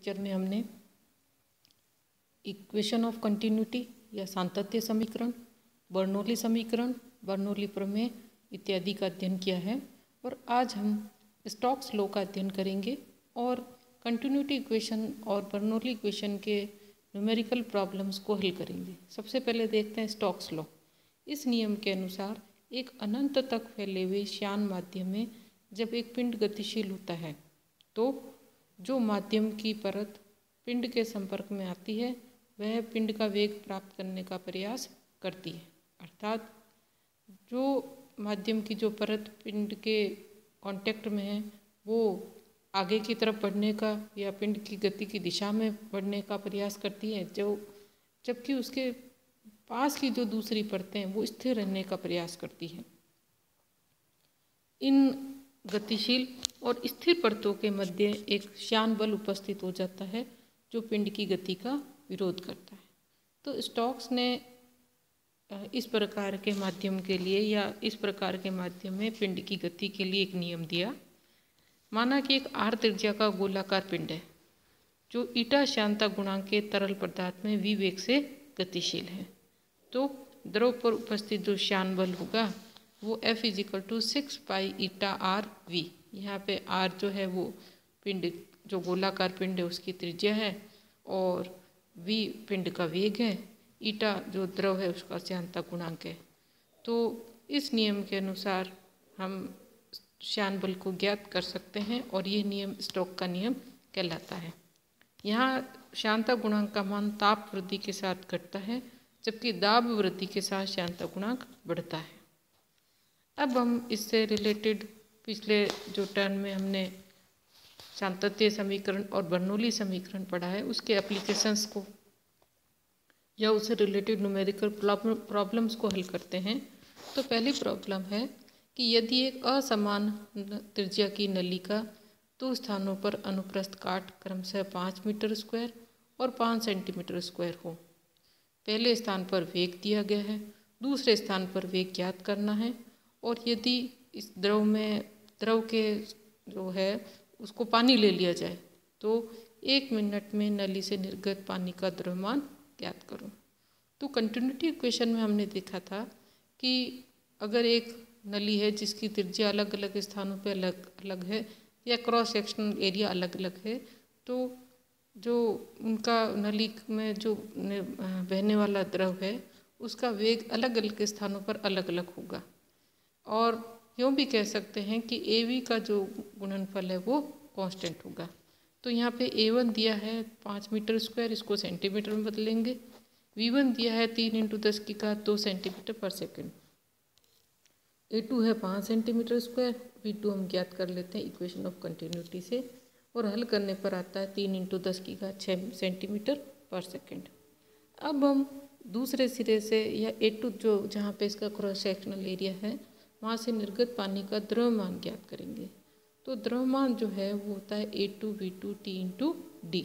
Lecture में हमने equation of continuity या सातत्य समीकरण, बर्नौली समीकरण, बर्नौली प्रमेय इत्यादि का अध्ययन किया है और आज हम स्टोक्स लॉ का अध्ययन करेंगे और कंटिन्यूटी इक्वेशन और बर्नौली इक्वेशन के न्यूमेरिकल प्रॉब्लम्स को हल करेंगे। सबसे पहले देखते हैं स्टोक्स लॉ। इस नियम के अनुसार एक अनंत तक फैले हुए श्यान माध्यम में जब एक पिंड गतिशील होता है तो जो माध्यम की परत पिंड के संपर्क में आती है वह पिंड का वेग प्राप्त करने का प्रयास करती है। अर्थात जो माध्यम की जो परत पिंड के कांटेक्ट में है वो आगे की तरफ बढ़ने का या पिंड की गति की दिशा में बढ़ने का प्रयास करती है, जबकि उसके पास की जो दूसरी परतें हैं वो स्थिर रहने का प्रयास करती है। इन गतिशील और स्थिर परतों के मध्य एक श्यान बल उपस्थित हो जाता है जो पिंड की गति का विरोध करता है। तो स्टोक्स ने इस प्रकार के माध्यम के लिए या इस प्रकार के माध्यम में पिंड की गति के लिए एक नियम दिया। माना कि एक आर त्रिज्या का गोलाकार पिंड है जो ईटा श्यानता गुणांक के तरल पदार्थ में v वेग से गतिशील है, तो द्रव पर उपस्थित जो श्यान बल होगा वो F = 6 pi eta R V. यहाँ पे आर जो है वो पिंड जो गोलाकार पिंड है उसकी त्रिज्या है और वी पिंड का वेग है, ईटा जो द्रव है उसका श्यानता गुणांक है। तो इस नियम के अनुसार हम श्यान बल को ज्ञात कर सकते हैं और ये नियम स्टोक का नियम कहलाता है। यहाँ श्यानता गुणांक का मान ताप वृद्धि के साथ घटता है जबकि दाब वृद्धि के साथ श्यानता गुणांक बढ़ता है। अब हम इससे रिलेटेड पिछले जो टर्न में हमने सातत्य समीकरण और बर्नौली समीकरण पढ़ा है उसके एप्लीकेशंस को या उससे रिलेटेड न्यूमेरिकल प्रॉब्लम्स को हल करते हैं। तो पहली प्रॉब्लम है कि यदि एक असमान त्रिज्या की नली का दो स्थानों पर अनुप्रस्थ काट क्रमशः 5 मीटर स्क्वायर और 5 सेंटीमीटर स्क्वायर हो, पहले स्थान पर वेग दिया गया है, दूसरे स्थान पर वेग ज्ञात करना है और यदि इस द्रव के जो है उसको पानी ले लिया जाए तो 1 मिनट में नली से निर्गत पानी का द्रव्यमान ज्ञात करो। तो कंटिन्यूटी इक्वेशन में हमने देखा था कि अगर एक नली है जिसकी त्रिज्या अलग अलग स्थानों पर अलग अलग है या क्रॉस सेक्शनल एरिया अलग अलग है, तो जो उनका नली में जो बहने वाला द्रव है उसका वेग अलग अलग स्थानों पर अलग अलग होगा। और यूँ भी कह सकते हैं कि AV का जो गुणनफल है वो कांस्टेंट होगा। तो यहाँ पे A1 दिया है 5 मीटर स्क्वायर, इसको सेंटीमीटर में बदलेंगे। V1 दिया है 3 × 10⁻² सेंटीमीटर पर सेकेंड। A2 है 5 सेंटीमीटर स्क्वायर, V2 हम ज्ञात कर लेते हैं इक्वेशन ऑफ कंटिन्यूटी से और हल करने पर आता है 3 × 10⁶ सेंटीमीटर पर सेकेंड। अब हम दूसरे सिरे से या A2 जो जहाँ पे इसका क्रॉस सेक्शनल एरिया है वहाँ से निर्गत पानी का द्रव्यमान ज्ञात करेंगे। तो द्रव्यमान जो है वो होता है A2V2 T × D।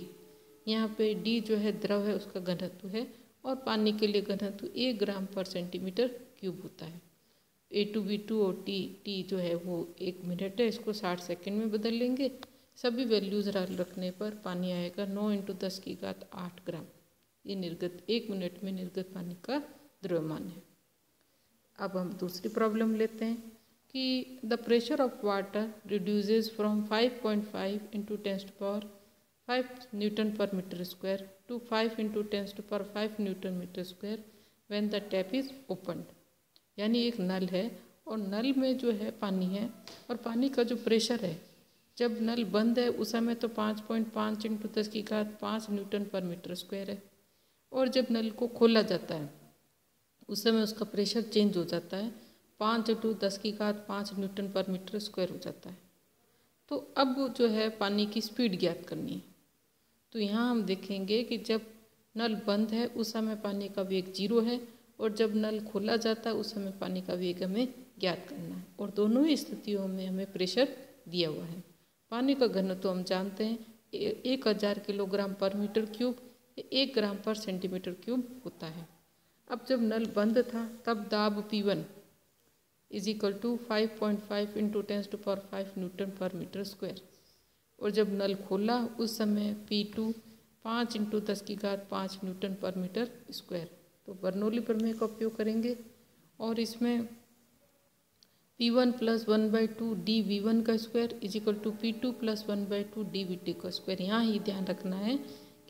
यहाँ पे D जो है द्रव है उसका घनत्व है और पानी के लिए घनत्व 1 ग्राम पर सेंटीमीटर क्यूब होता है। A2V2 और T जो है वो 1 मिनट है, इसको 60 सेकेंड में बदल लेंगे। सभी वैल्यूज रखने पर पानी आएगा 9 × 10⁸ ग्राम। ये निर्गत 1 मिनट में निर्गत पानी का द्रव्यमान है। अब हम दूसरी प्रॉब्लम लेते हैं कि the pressure of water reduces from 5.5 × 10⁵ newton per metre square to 5 × 10⁵ newton metre square when the tap is opened. यानी एक नल है और नल में जो है पानी है और पानी का जो प्रेशर है जब नल बंद है उस समय तो 5.5 × 10⁵ न्यूटन पर मीटर स्क्वायर है और जब नल को खोला जाता है उस समय उसका प्रेशर चेंज हो जाता है, 5 × 10⁵ न्यूटन पर मीटर स्क्वायर हो जाता है। तो अब जो है पानी की स्पीड ज्ञात करनी है। तो यहाँ हम देखेंगे कि जब नल बंद है उस समय पानी का वेग 0 है और जब नल खोला जाता है उस समय पानी का वेग हमें ज्ञात करना है और दोनों ही स्थितियों में हमें प्रेशर दिया हुआ है। पानी का घनत्व हम जानते हैं 1000 किलोग्राम पर मीटर क्यूब 1 ग्राम पर सेंटीमीटर क्यूब होता है। अब जब नल बंद था तब दाब P1 = 5.5 × 10⁵ newton per metre square. और जब नल खोला उस समय P2 5 × 10⁵ newton per metre square. तो बर्नौली प्रमेय का उपयोग करेंगे और इसमें P1 + 1/2 dV1 का स्क्वायर = P2 + 1/2 dV2 का स्क्वायर। यहाँ ही ध्यान रखना है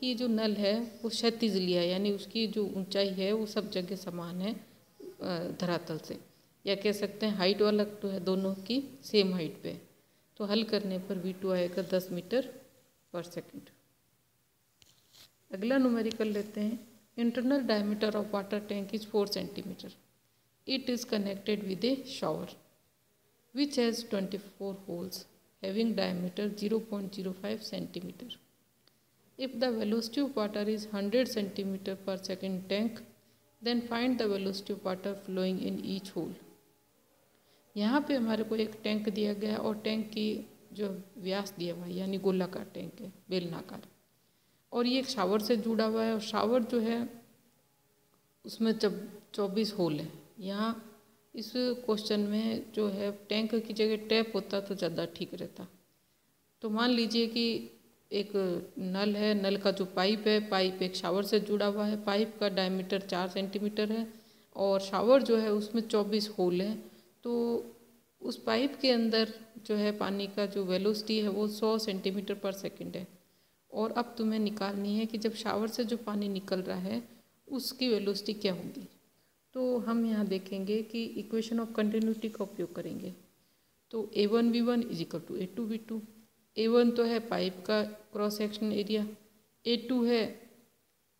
कि जो नल है वो क्षैतिज लिया है, यानी उसकी जो ऊंचाई है वो सब जगह समान है धरातल से, या कह सकते हैं हाइट वाला तो है, दोनों की सेम हाइट पे। तो हल करने पर V2 आएगा 10 मीटर पर सेकंड। अगला न्यूमेरिकल लेते हैं। Internal diameter of water tank is 4 centimetre. It is connected with A shower which has 24 holes having diameter 0.05 centimeter. If the velocity of water is 100 centimeter per second tank, then find the velocity of water flowing in each hole. यहाँ पे हमारे को एक tank दिया गया और tank की जो व्यास दिया हुआ है, यानी गोलाकार टैंक है, बेलनाकार, और ये एक शावर से जुड़ा हुआ है। और शावर जो है उसमें जब 24 होल है। यहाँ इस क्वेश्चन में जो है टैंक की जगह टैप होता तो ज़्यादा ठीक रहता। तो मान लीजिए कि एक नल है, नल का जो पाइप है, पाइप एक शावर से जुड़ा हुआ है, पाइप का डायमीटर 4 सेंटीमीटर है और शावर जो है उसमें 24 होल है। तो उस पाइप के अंदर जो है पानी का जो वेलोसिटी है वो 100 सेंटीमीटर पर सेकंड है। और अब तुम्हें निकालनी है कि जब शावर से जो पानी निकल रहा है उसकी वेलोसिटी क्या होगी। तो हम यहाँ देखेंगे कि इक्वेशन ऑफ कंटिन्यूटी का उपयोग करेंगे। तो A1V1 = A2V2। A1 तो है पाइप का क्रॉस सेक्शनल एरिया, A2 है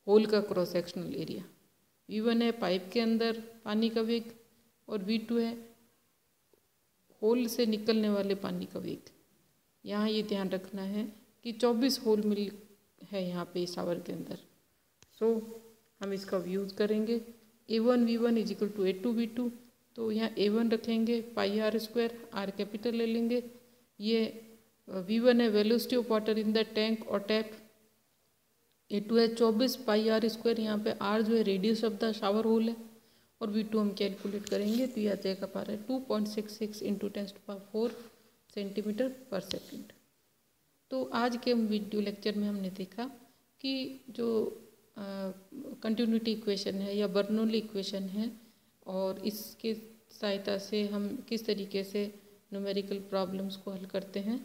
होल का क्रॉस सेक्शनल एरिया, V1 है पाइप के अंदर पानी का वेग और V2 है होल से निकलने वाले पानी का वेग। यहाँ ये ध्यान रखना है कि 24 होल मिल है यहाँ पे शावर के अंदर। सो हम इसका यूज़ करेंगे। A1V1 = A2V2। तो यहाँ A1 रखेंगे πr², R कैपिटल ले लेंगे। ये V1 है velocity of water in the tank और टैप। A2 है 24 πr², यहाँ पे R जो है radius of the shower hole है और V2 हम कैलकुलेट करेंगे तो ये आ जाएगा पारा 2.66 × 10⁴ सेंटीमीटर पर सेकंड। तो आज के वीडियो लेक्चर में हमने देखा कि जो कंटिन्यूटी इक्वेशन है या बर्नौली इक्वेशन है और इसके सहायता से हम किस तरीके से न्यूमेरिकल प्रॉब्लम्स को हल करते हैं,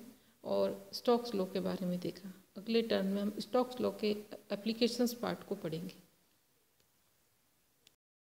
और स्टोक्स लॉ के बारे में देखा। अगले टर्म में हम स्टोक्स लॉ के एप्लीकेशंस पार्ट को पढ़ेंगे।